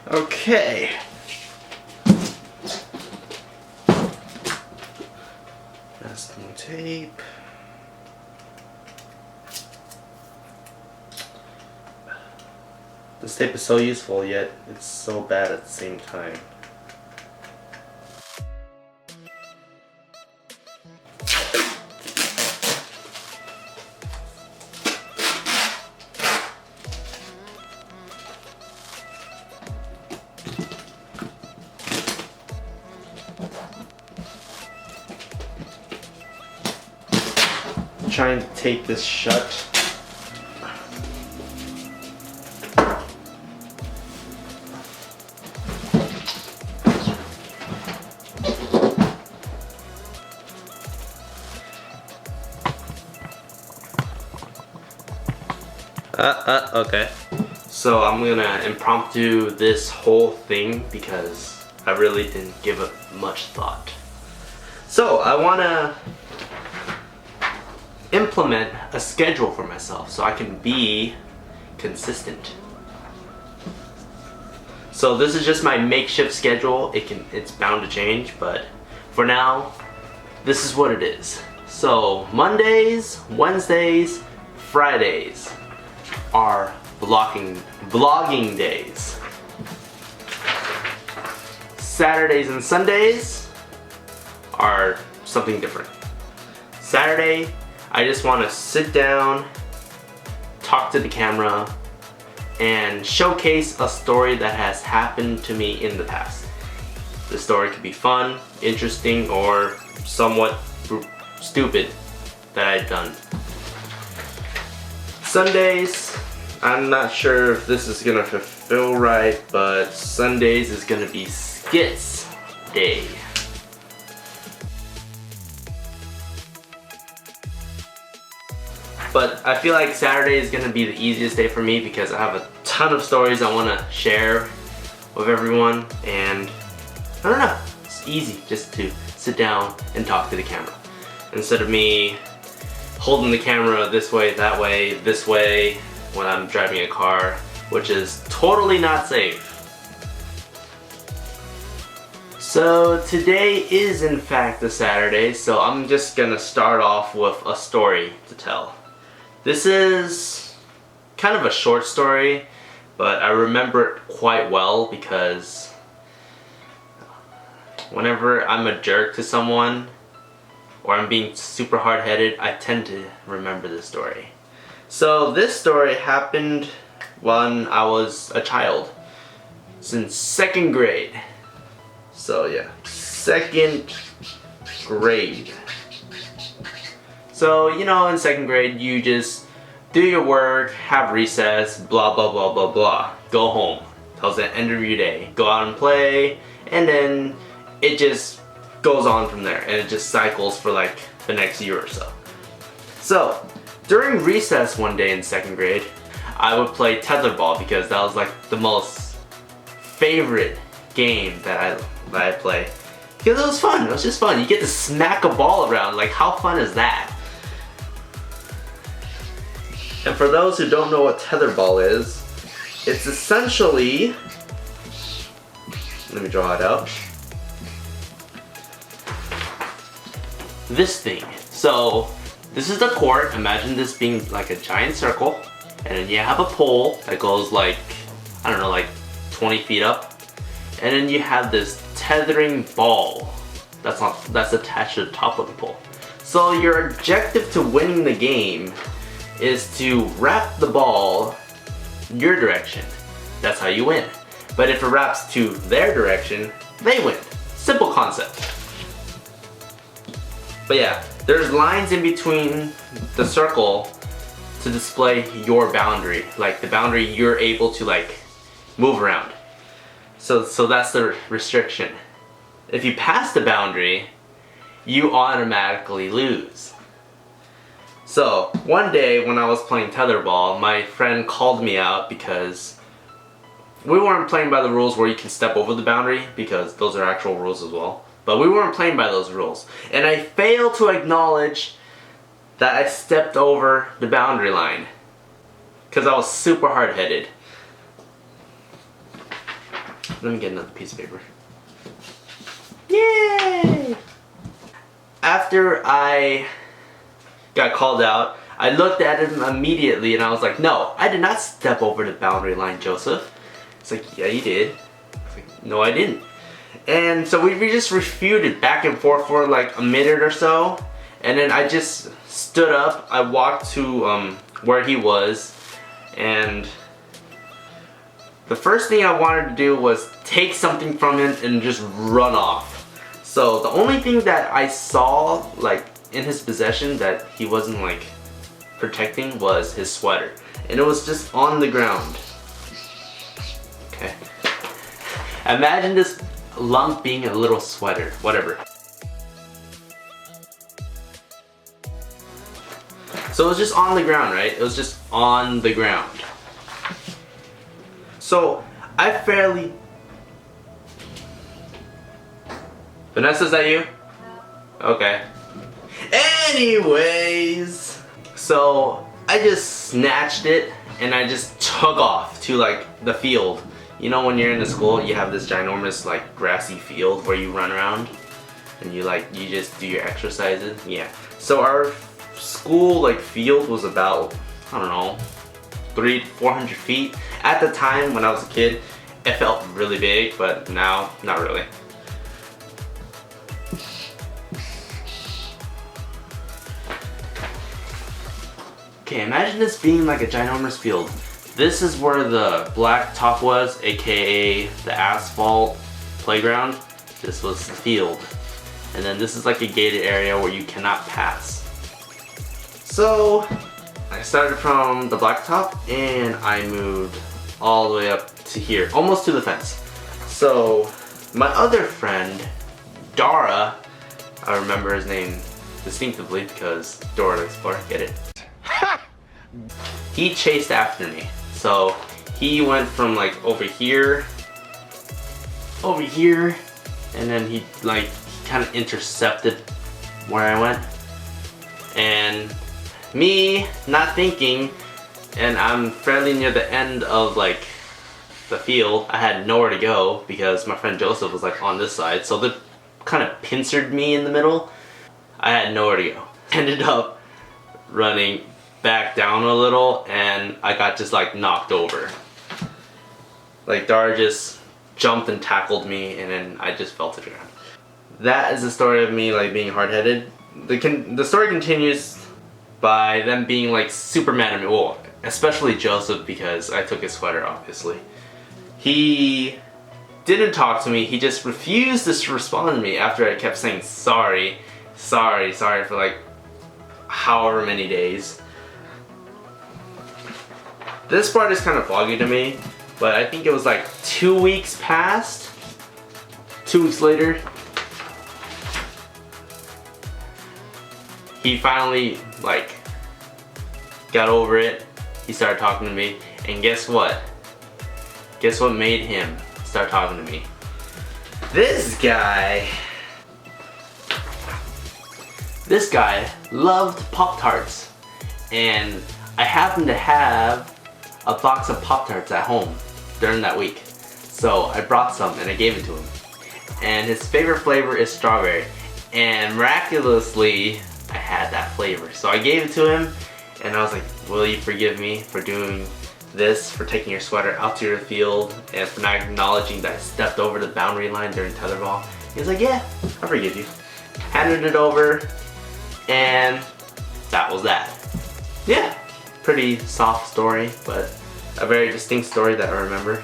Okay. Masking tape. This tape is so useful, yet it's so bad at the same time. Trying to tape this shut. Okay. So I'm gonna impromptu this whole thing because I really didn't give it much thought. So I wanna implement a schedule for myself so I can be consistent. So this is just my makeshift schedule. It's bound to change, but for now, this is what it is. So Mondays, Wednesdays, Fridays are vlogging days. Saturdays and Sundays are something different. Saturday, I just want to sit down, talk to the camera, and showcase a story that has happened to me in the past. The story could be fun, interesting, or somewhat stupid that I've done. Sundays, I'm not sure if this is gonna fulfill right, but Sundays is gonna be skits day. But I feel like Saturday is gonna be the easiest day for me because I have a ton of stories I wanna share with everyone, and I don't know, it's easy just to sit down and talk to the camera instead of me holding the camera this way, that way, this way when I'm driving a car, which is totally not safe. So today is in fact a Saturday, so I'm just gonna start off with a story to tell. This is kind of a short story, but I remember it quite well because whenever I'm a jerk to someone or I'm being super hard-headed, I tend to remember this story. So this story happened when I was a child, since 2nd grade. So yeah, 2nd grade. So you know, in 2nd grade you just do your work, have recess, blah blah blah blah blah, go home. Till the end of your day, go out and play, and then it just goes on from there, and it just cycles for like the next year or so. So during recess one day in 2nd grade, I would play tetherball because that was like the most favorite game that I play, because it was fun. It was just fun. You get to smack a ball around. Like, how fun is that? And for those who don't know what tetherball is, it's essentially, let me draw it out, this thing. So this is the court. Imagine this being like a giant circle, and then you have a pole that goes like, I don't know, like 20 feet up, and then you have this tethering ball that's attached to the top of the pole. So your objective to winning the game is to wrap the ball your direction. That's how you win. But if it wraps to their direction, they win. Simple concept. But yeah, there's lines in between the circle to display your boundary, like the boundary you're able to like move around. So that's the restriction. If you pass the boundary, you automatically lose. So one day when I was playing tetherball, my friend called me out because we weren't playing by the rules where you can step over the boundary, because those are actual rules as well. But we weren't playing by those rules. And I failed to acknowledge that I stepped over the boundary line because I was super hard-headed. Let me get another piece of paper. Yay! After I got called out, I looked at him immediately and I was like, no, I did not step over the boundary line, Joseph. It's like, yeah, you did. I was like, no, I didn't. And so we just refuted back and forth for like a minute or so. And then I just stood up, I walked to where he was, and the first thing I wanted to do was take something from him and just run off. So the only thing that I saw like in his possession that he wasn't like protecting was his sweater. And it was just on the ground. Okay. Imagine this lump being a little sweater, whatever. So it was just on the ground, right? It was just on the ground. So I fairly... Vanessa, is that you? No. Okay. Anyways, so I just snatched it and I just took off to like the field. You know when you're in the school, you have this ginormous like grassy field where you run around and you just do your exercises. Yeah. So our school like field was about, I don't know, 300-400 feet. At the time when I was a kid, it felt really big, but now, not really. Okay, imagine this being like a ginormous field. This is where the black top was, aka the asphalt playground. This was the field. And then this is like a gated area where you cannot pass. So I started from the blacktop and I moved all the way up to here, almost to the fence. So my other friend, Dara, I remember his name distinctively because Dora the Explorer, get it? He chased after me. So he went from like over here, and then he kind of intercepted where I went. And me not thinking, and I'm fairly near the end of like the field. I had nowhere to go because my friend Joseph was like on this side, so they kind of pincered me in the middle. I had nowhere to go. Ended up running back down a little and I got just like knocked over. Like Dara just jumped and tackled me and then I just fell to the ground. That is the story of me like being hard-headed. The story continues by them being like super mad at me. Well, especially Joseph because I took his sweater, obviously. He didn't talk to me. He just refused to respond to me after I kept saying sorry for like however many days. This part is kind of foggy to me, but I think it was like 2 weeks passed. 2 weeks later, he finally like got over it. He started talking to me, and guess what? Guess what made him start talking to me? This guy loved Pop-Tarts, and I happened to have a box of Pop-Tarts at home during that week. So I brought some and I gave it to him. And his favorite flavor is strawberry. And miraculously, I had that flavor. So I gave it to him and I was like, will you forgive me for doing this, for taking your sweater out to your field, and for not acknowledging that I stepped over the boundary line during tetherball? He was like, yeah, I forgive you. Handed it over, and that was that. Yeah. Pretty soft story, but a very distinct story that I remember.